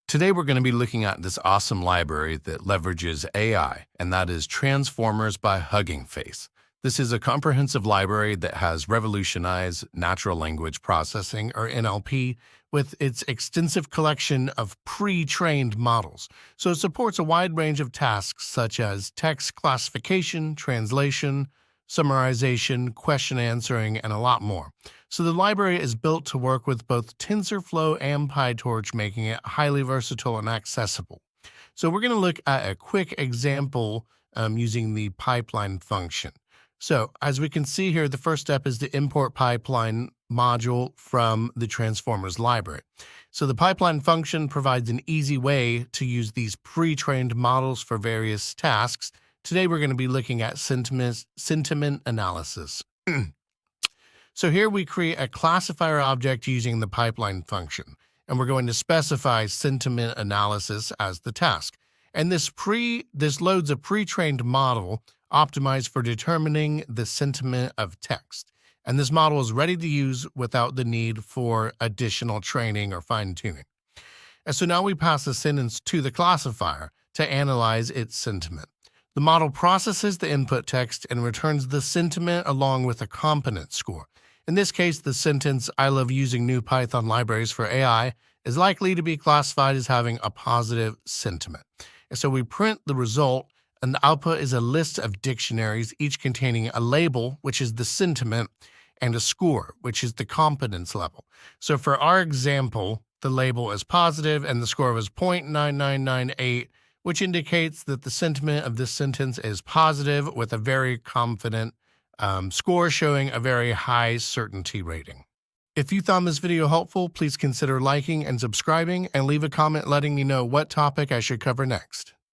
Today, we're going to be looking at this awesome library that leverages AI, and that is Transformers by Hugging Face. This is a comprehensive library that has revolutionized natural language processing, or NLP, with its extensive collection of pre-trained models. So it supports a wide range of tasks such as text classification, translation, summarization, question answering, and a lot more. So the library is built to work with both TensorFlow and PyTorch, making it highly versatile and accessible. So we're going to look at a quick example using the pipeline function. So as we can see here, the first step is to import pipeline module from the Transformers library. So the pipeline function provides an easy way to use these pre-trained models for various tasks. Today, we're going to be looking at sentiment analysis. So here we create a classifier object using the pipeline function, and we're going to specify sentiment analysis as the task. And this loads a pre-trained model optimized for determining the sentiment of text. And this model is ready to use without the need for additional training or fine-tuning. And so now we pass the sentence to the classifier to analyze its sentiment. The model processes the input text and returns the sentiment along with a component score. In this case, the sentence, "I love using new Python libraries for AI," is likely to be classified as having a positive sentiment. And so we print the result, and the output is a list of dictionaries, each containing a label, which is the sentiment, and a score, which is the competence level. So for our example, the label is positive and the score was 0.9998, which indicates that the sentiment of this sentence is positive with a very confident score showing a very high certainty rating. If you found this video helpful, please consider liking and subscribing and leave a comment letting me know what topic I should cover next.